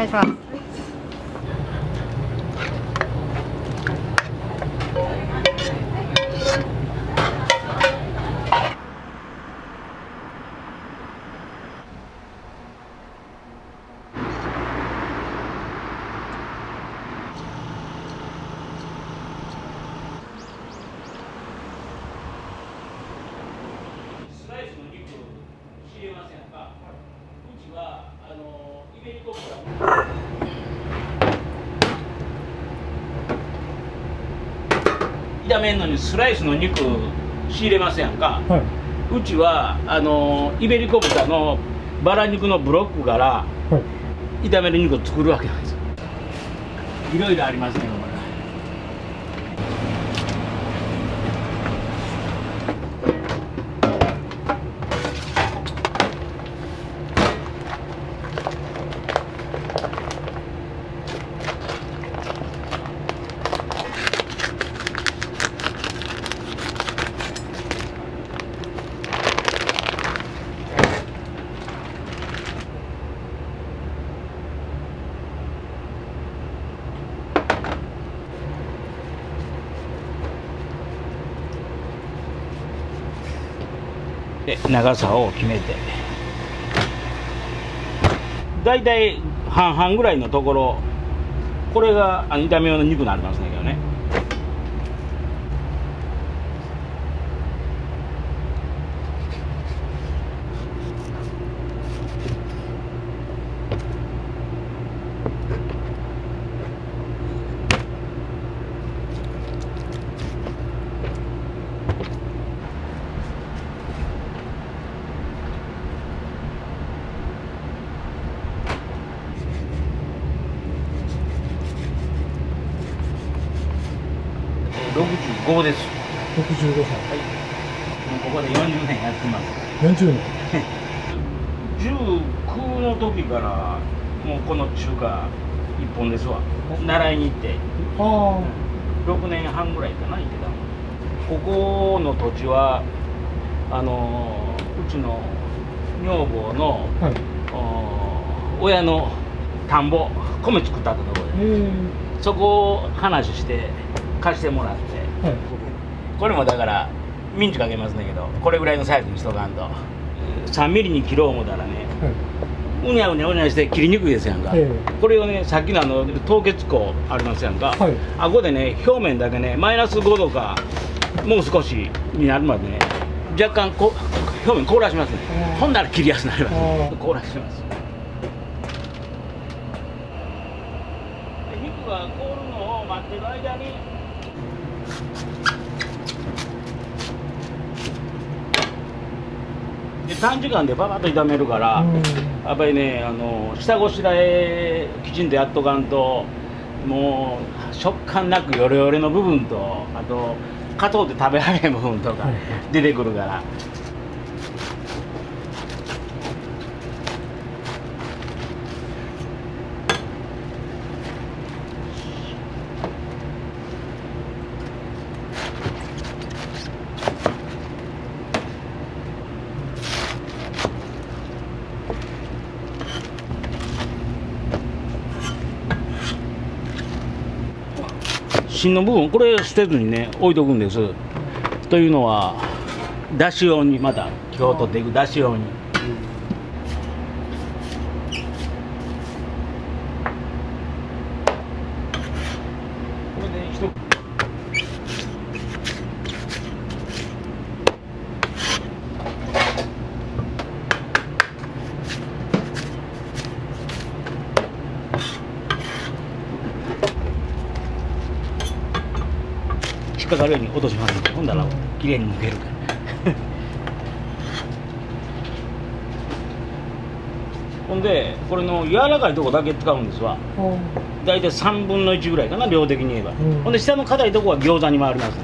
いします。スライスの肉仕入れませんか。うちはイベリコ豚。炒めんのにスライスの肉仕入れませんか。はい。うちはイベリコ豚のバラ肉のブロックからはい。炒める肉を作るわけなんですよ。いろいろありますねこれ。で長さを決めてだいたい半々ぐらいのところ、これが炒め用の肉になりますねけどね。65です。65歳。はい。もうここで40年やってます。40年。 19の時からもうこの中華一本ですわ。習いに行ってあ6年半ぐらいかな行ってたの。ここの土地はうちの女房の、あ。はい。親の田んぼ米作ったところで、そこを話して貸してもらって、はい。これもだからミンチかけますねんけど、これぐらいのサイズにしとかんと3ミリに切ろう思ったらね、はい。うにゃうにゃうにゃして切りにくいですやんか、これをねさっきの凍結庫ありますやんか、はい。あこでね表面だけねマイナス5度かもう少しになるまでね若干表面凍らしますね。ほんなら切りやすくなります凍らします。で肉が凍るのを待ってる間にで短時間でババッと炒めるからやっぱりね下ごしらえきちんとやっとかんともう食感なくヨレヨレの部分とあと硬うて食べられへん部分とか出てくるから。芯の部分これ捨てずにね置いとくんです。というのはだし用にまた今日取っていくだし用に。これで一引っかかるように落としますんで、ほんだらきれいに抜けるからほんでこれの柔らかいとこだけ使うんですわ。大体3分の1ぐらいかな量的に言えば、ほんで下の硬いとこは餃子に回ります、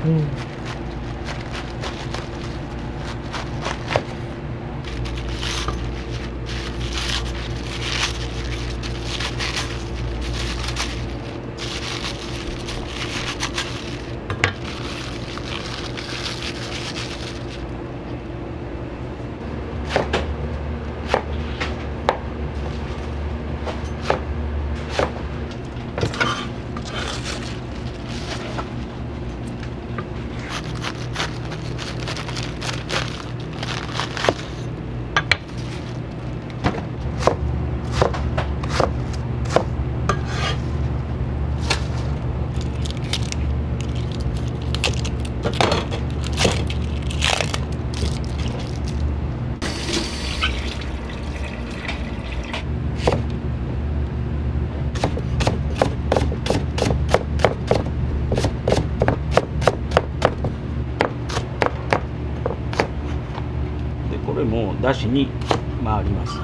これもだしに回ります。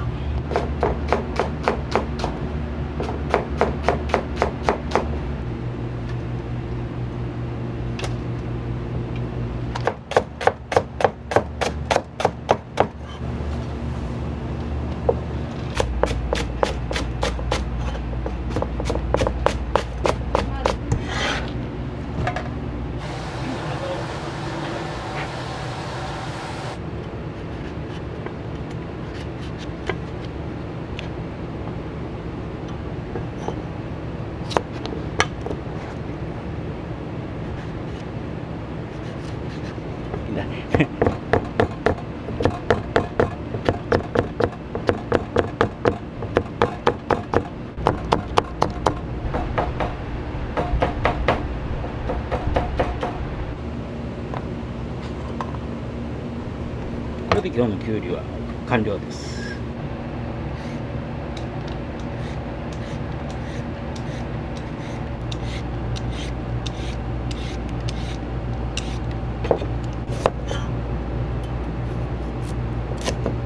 これで今日のきゅうりは完了です。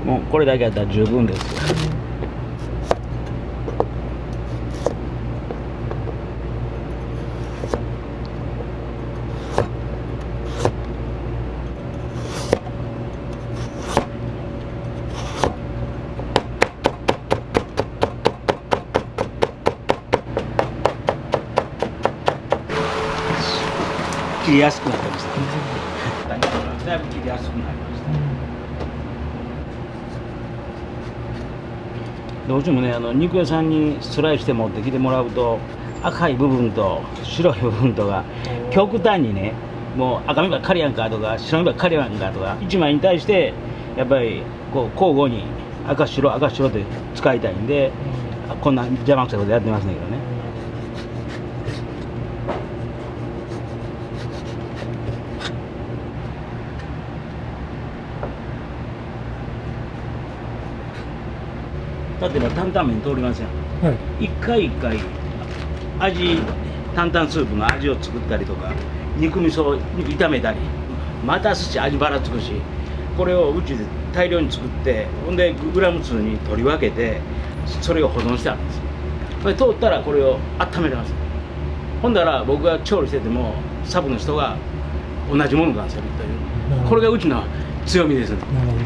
もうこれだけやったら十分です。切りやすくなってましたね。だいぶ切りやすくなりました。どうしてもね、肉屋さんにスライスして持ってきてもらうと、赤い部分と白い部分とが極端にね、もう赤身ばっかりやんかとか白身ばっかりやんかとか、1枚に対してやっぱりこう交互に赤白赤白で使いたいんで、こんな邪魔くさいことやってますねけどね。例えば担々麺通りません。はい。一回一回担々スープの味を作ったりとか、肉味噌を炒めたり待たすし味ばらつくし、これをうちで大量に作って、ほんでグラム数に取り分けてそれを保存してあるんですよ。これ通ったらこれを温めれます。ほんだら僕が調理しててもサブの人が同じものが出せるという、これがうちの強みですね。なるほど。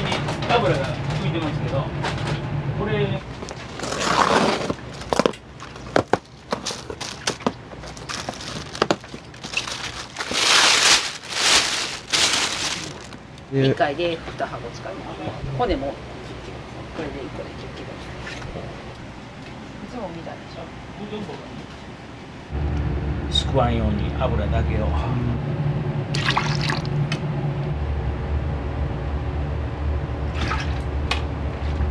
に油が浮いてますけど、これ1回で2箱使います。骨も10キロ。これで1個で10キロ。いつも見たでしょ。すくわんように油だけを。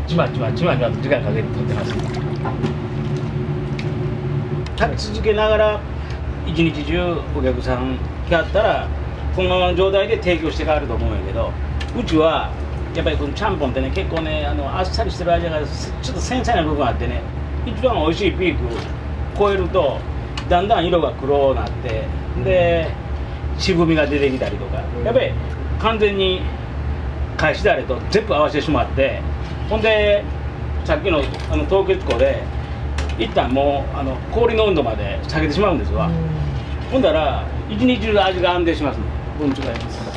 ちまちまちまちまと時間かけて取ってます。炊き続けながら一日中お客さん来はったらこのままの状態で提供して変わると思うんやけど、うちはやっぱりこのちゃんぽんってね、結構ねあっさりしてる味がちょっと繊細な部分があってね、一番美味しいピーク超えるとだんだん色が黒になって、で渋みが出てきたりとか、やっぱり完全に返しだれと全部合わせてしまって、ほんでさっきの凍結庫で一旦もう氷の温度まで下げてしまうんですわ。ほんだら一日中味が安定しますね。分違います。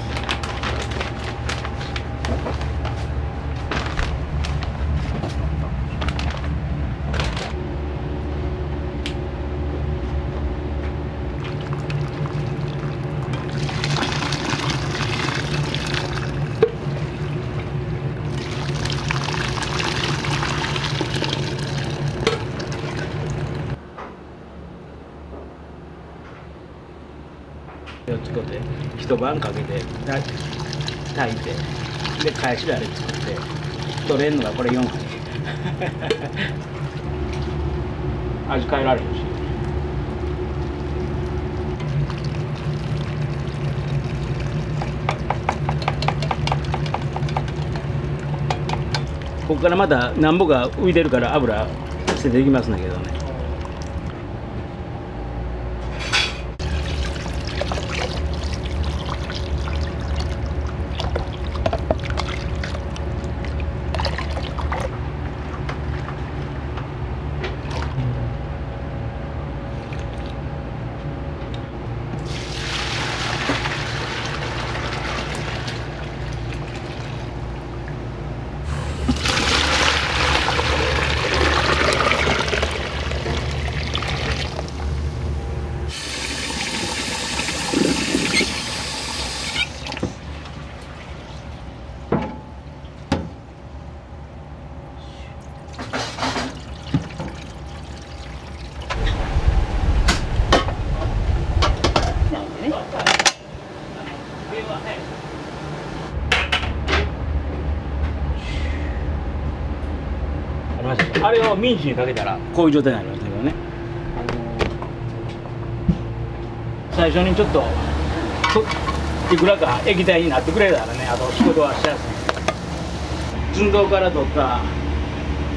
を作って一晩かけて炊いて、で返しだれ作って取れるのがこれ4杯味変えられるし。ここからまたなんぼか浮いてるから油捨てていきますんだけどね。あれをミンチにかけたらこういう状態になりましたけどね。最初にちょっといくらか液体になってくれたらね、あと仕事はしやすい。寸胴から取った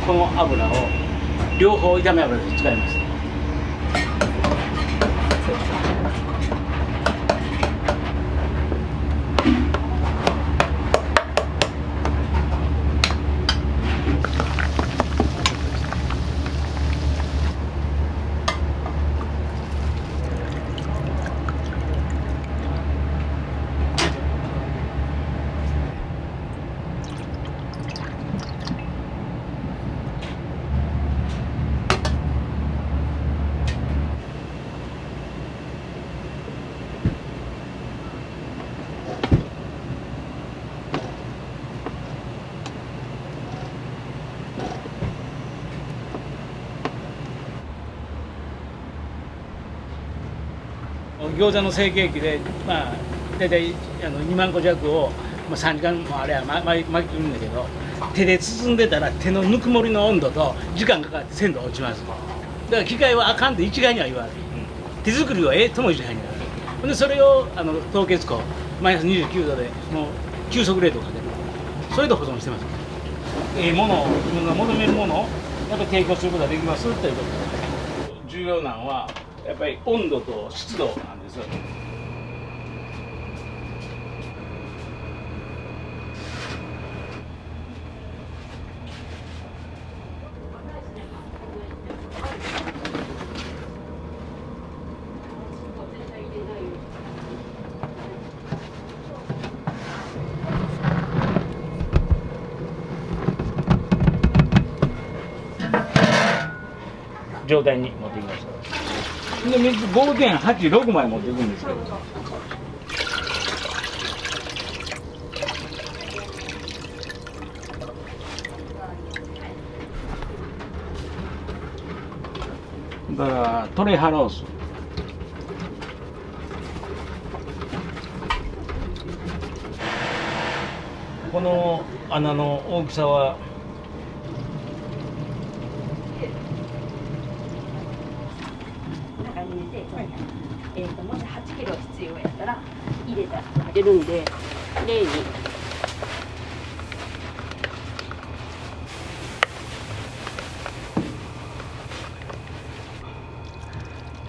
この油を両方炒め油で使います。餃子の成形機で、まあ、大体2万個弱を、まあ、3時間もあれは巻き切るんだけど、手で包んでたら手のぬくもりの温度と時間かかって鮮度落ちます。だから機械はあかんって一概には言わない、手作りはええとも一概には言わない。でそれを凍結庫マイナス29度でもう急速冷凍かける、それで保存してます。ええものを自分が求めるものをやっぱり提供することができますということで、重要なのはやっぱり温度と湿度なんですよ。状態に持ってきました。で水5.86まで持っていくんですけど、だからトレハロース、この穴の大きさはもし8キロ必要やったら入れたら出るんで、きれいに。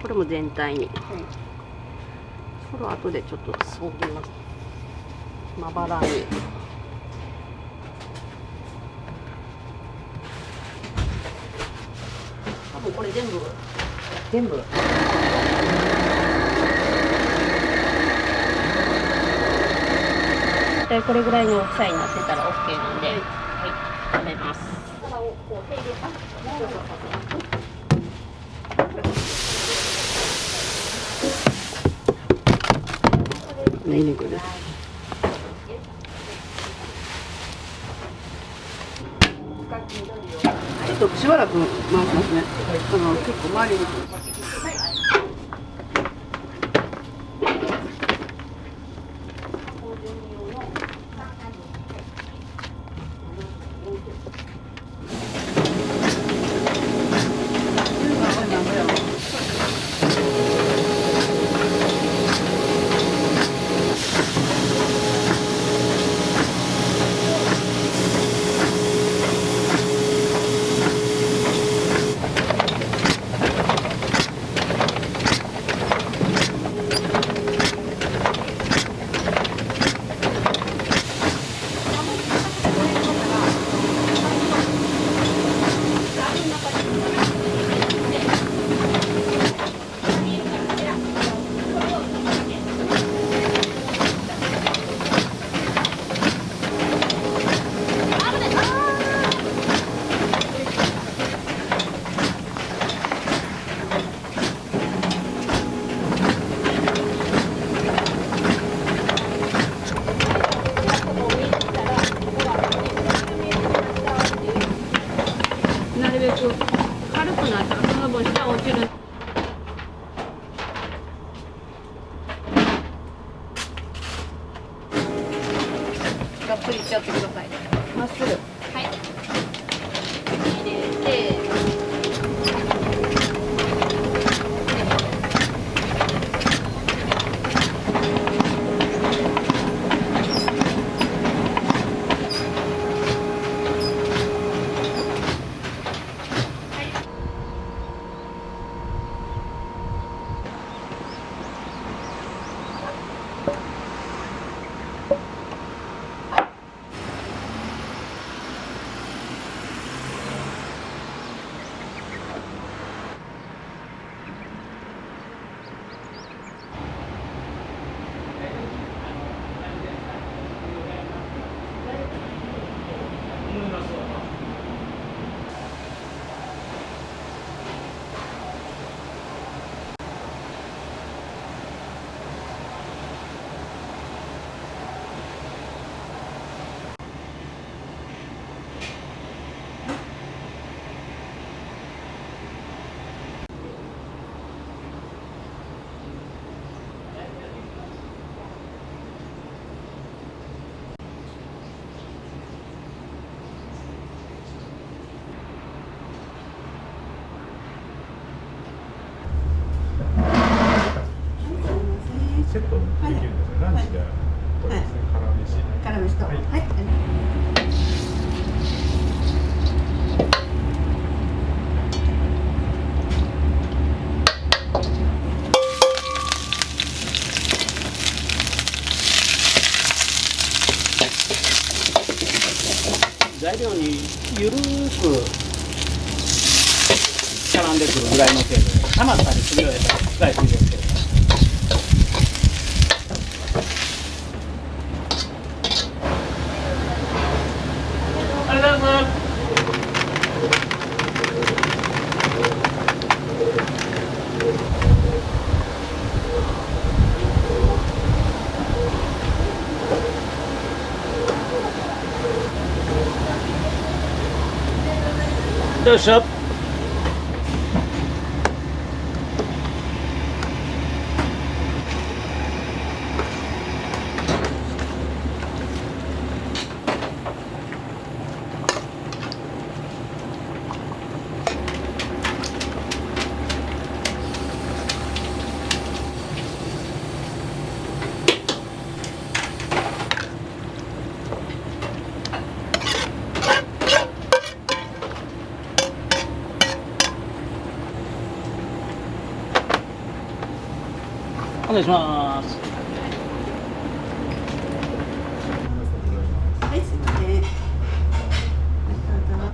これも全体に。これは後でちょっとそぎます。まばらに。多分これ全部。これぐらいの大きさになってたら OK なんで、はい、食べます。ニンニクです。ちょっとしばらく回しますね。結構周りに。なるべく軽くなったらその分下落ちる。がっぷりいっちゃってください。まっすぐ。はい。入れて。セットできるんですよ。ランチでこれですね、辛飯と。はい。材料にゆるーく絡んでくるぐらいの程度で、溜まったりするようやったら使いすぎですけどね。ありがとうございます。どうしよう。お願いします。はい、すいません。はい、どうぞ。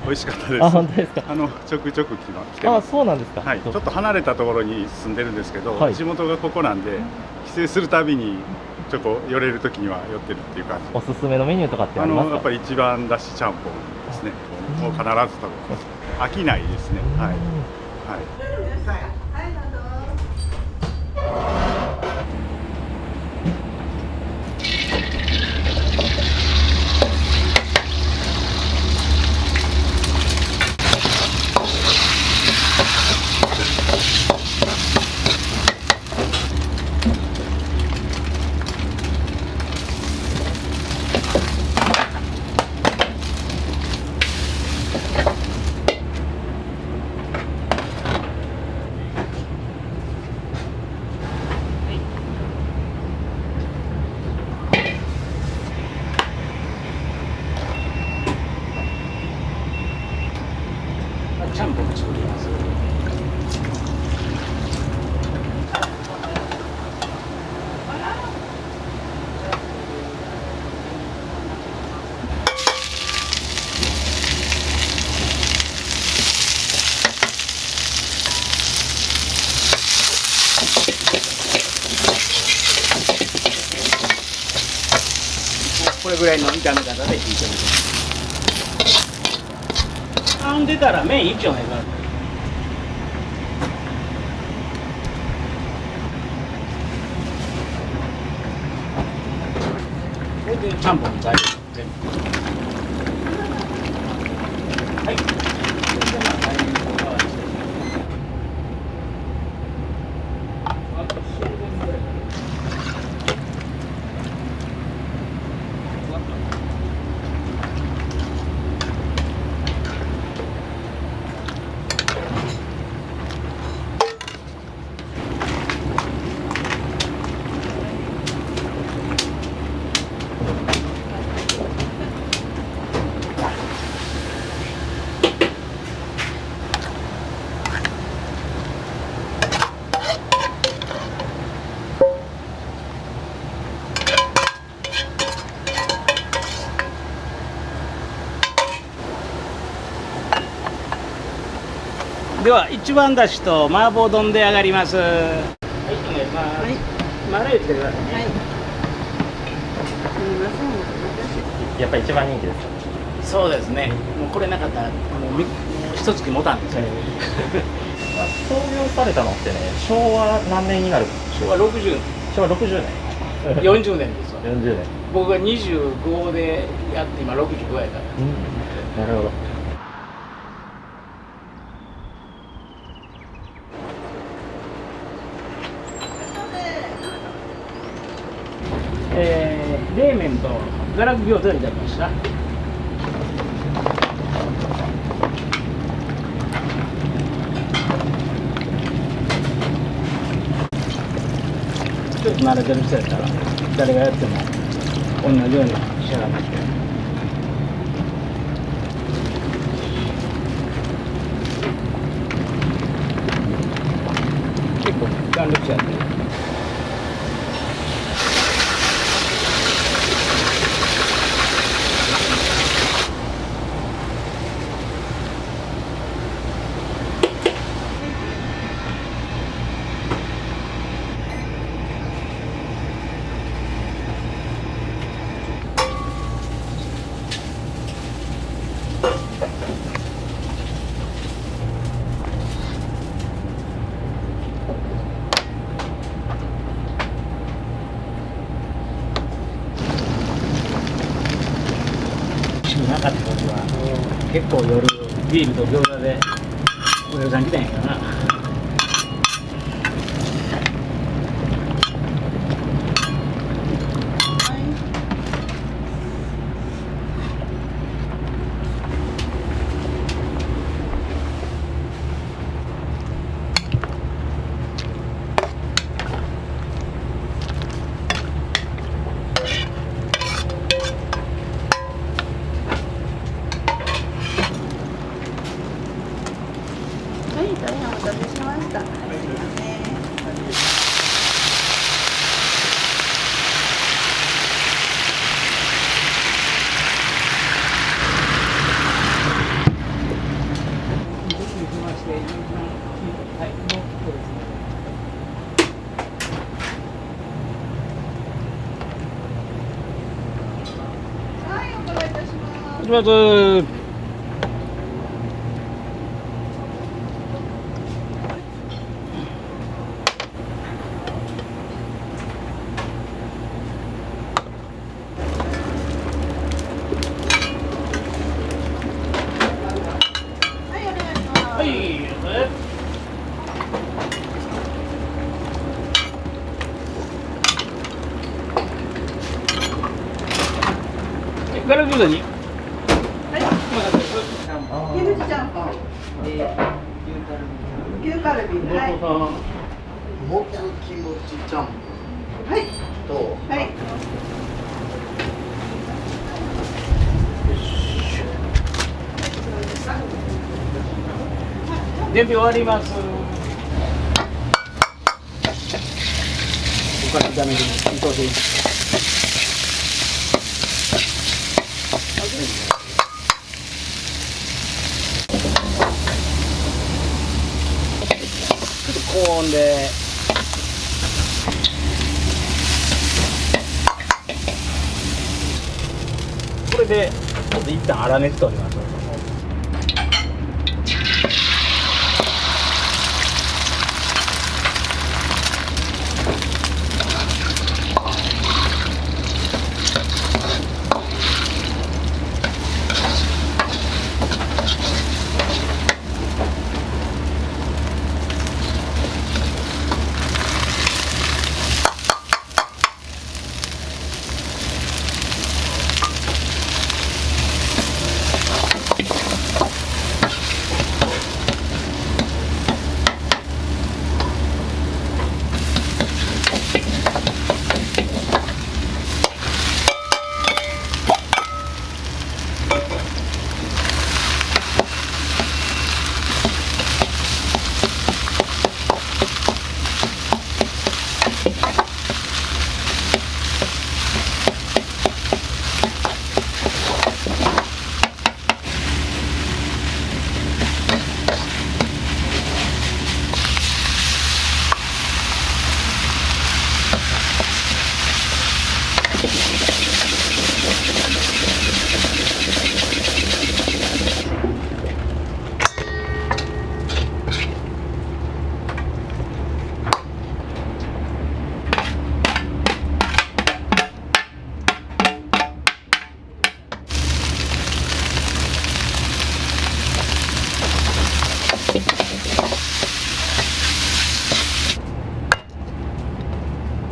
美味しかったです。あ、本当ですか。ちょくちょく来てまあ、す。そうなんですか。はい、ちょっと離れたところに住んでるんですけど、はい地元がここなんで、帰省するたびにちょこ寄れる時には寄ってるっていう感じ。おすすめのメニューとかってありますか。やっぱり一番だしちゃんぽんですね。もう必ず食べます。飽きないですね。はい。はい。はい、どうぞ。ちゃんぽん作ります。これぐらいの炒め方で引いてみて。あんでたら麺一丁ねがこれでちゃんぽんの材料全部はい。それでまあタイミングを合わせてあと数分ぐらいかでは一番だしと麻婆丼で上がります。はい、お願いします。はい、マーラー入れてくださいね。はい。すみません、お待たせ。やっぱり一番人気ですか。そうですね。もうこれなかったらもう一月持たんですよ。創業されたのってね、昭和何年になる。昭和60昭和60年。年、40年ですわ。 40年。僕が25でやって今65やから。なるほど。冷麺とガラク餃子いただきました。ちょっと慣れてる人やったら誰がやっても同じように仕上がって結構間力士やって。なかった時は結構夜ビールと餃子でお客さん来たんやからな。はい、大変お待たせしました。すいません。はい、お伺いいたします。まずはい、お願いします。はい、ガラクタにキムチちゃんぽん。牛カルビ。はい。もつキムチちゃんぽんはい。とはい。準備終わります。ここから炒める伊藤でいい。ちょっと高温でこれでちょっと一旦粗熱取ります。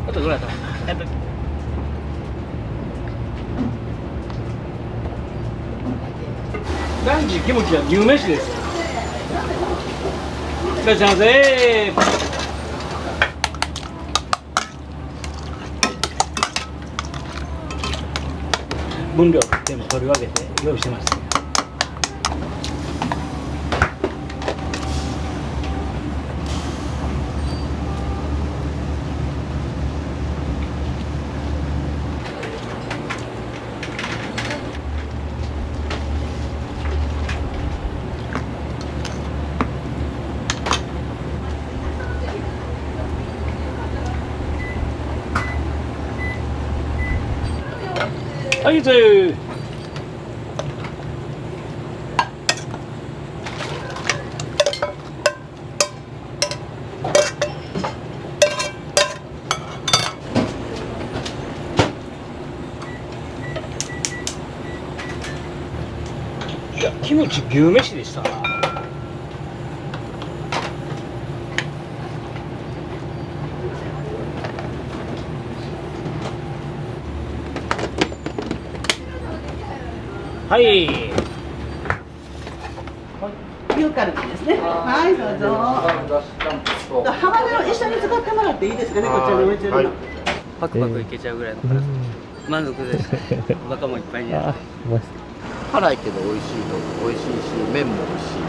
あとどうやったランチキムチは牛飯です。いらっしゃいませ。分量でも取り分けて用意してます。はいぜ。いや、キムチ牛飯でしたな。はい。牛カルビですね。はい、どうぞ。ハマグロ一緒に使ってもらっていいですかね、こちらに置いてるの。パクパクいけちゃうぐらいの辛さ、満足です。お腹もいっぱいになる。辛いけど美味しいと美味しいし、麺も美味しい。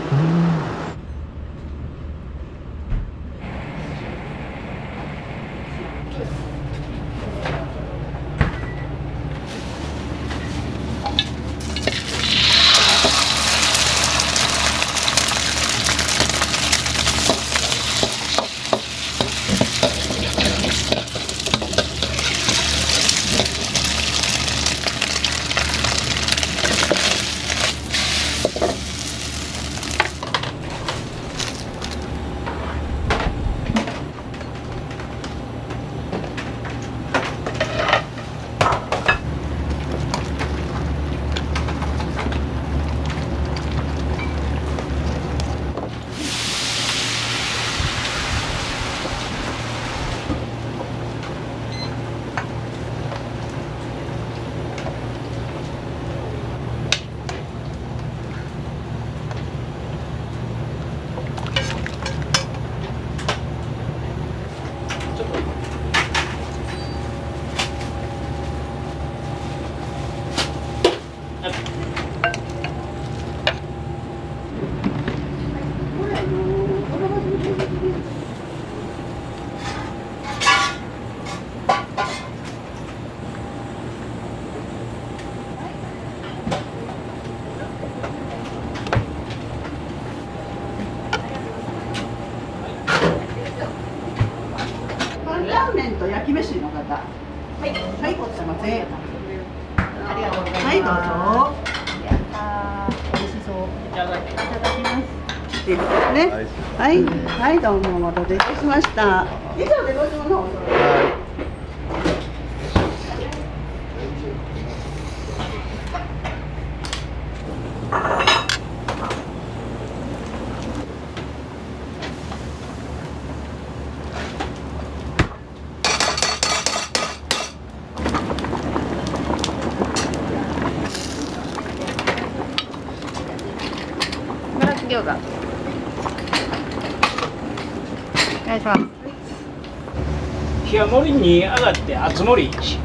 ラーメンと焼き飯の方。はい、はい、こちらません。ありがとうございます。はい、どうぞ。やったー、美味しそう。いただきます。いいですね。はい、はい、どうもお待たせいたしました。以上でご注文の方お揃いです。餃子お願いします。冷や盛りに上がって熱盛り1。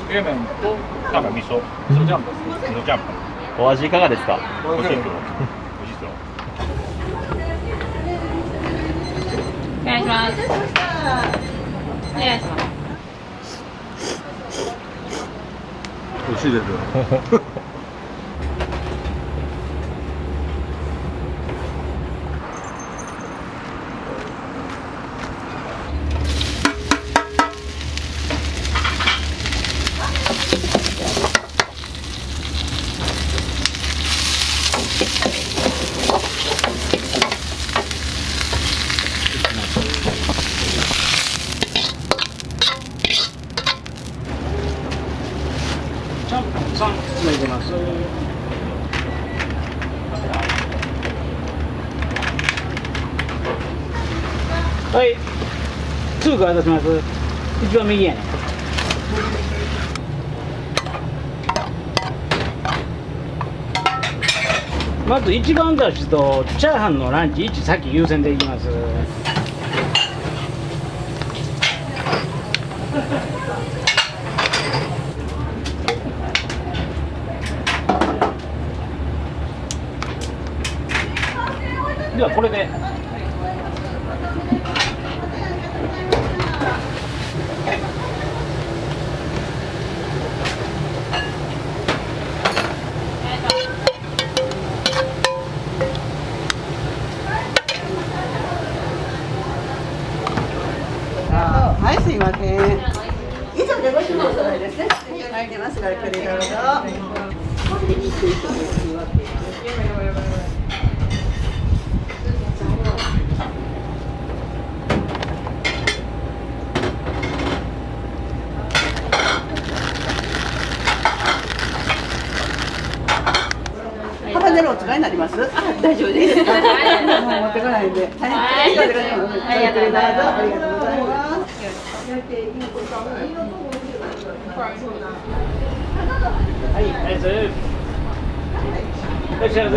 冷麺となんか味噌ジャンプ、味噌ジャンプ。お味いかがですか？美味しいですよ。美味しいですよ。お願いします。お願いします。美味しいですよ。ちゃんぽん3つ入れます。はい通貨渡します。一番右やね。まず一番だしとチャーハンのランチ1先優先でいきます。ではこれではい、すいません。以上でご注文お揃いですね。提供が空いてますから、これどうぞ。ハバネロお使いになります？大丈夫です。もう持ってこないんで。はい、以上でご注文お揃いです。ありがとうございます。はい、ナイス。いらっしゃいませ。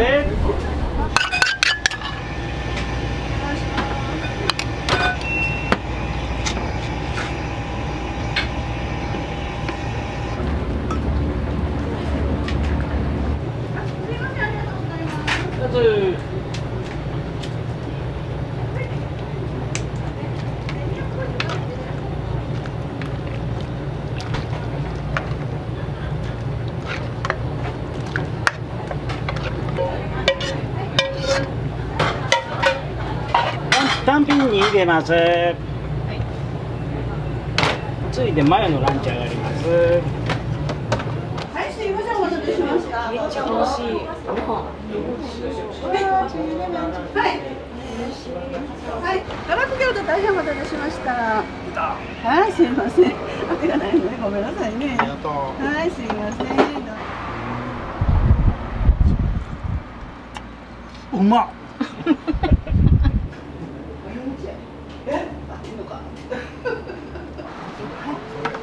単品に入れます。ついでマヨのランチ上がります。はい、すいません、お待たせしました。めっちゃ美味しい。はい。はい、ガラス餃子大変お待たせしました。はい、すいません。当てがないのでごめんなさいね。はい、すいません。うまっ。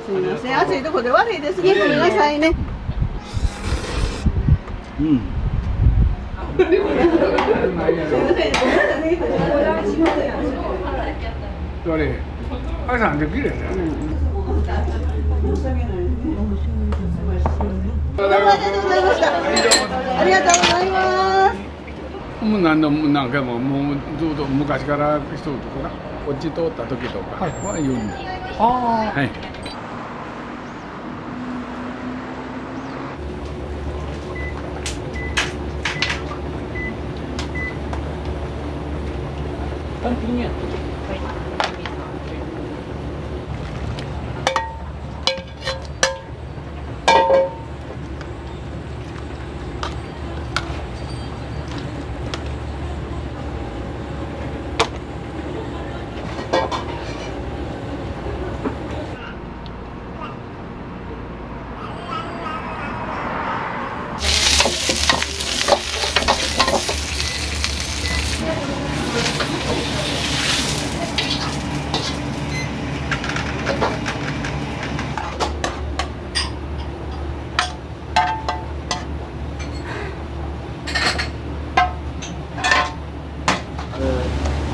すみません、暑いところで悪いですね。ごめんなさいね。うん。すみません、ごめんなさいね。どれ？あれさんできるやつ。どうもありがとうございました。ありがとうございます。もう何回ももうずっと昔から人とかこっち通った時とかは言うんです。はい。単品にやってる。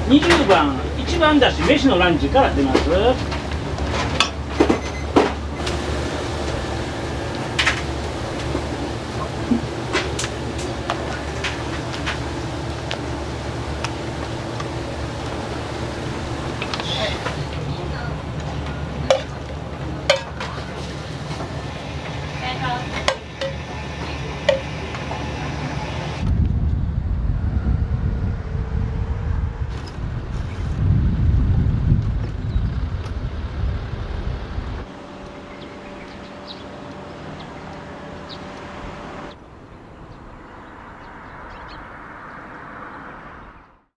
20番、1番だし飯のランチから出ます。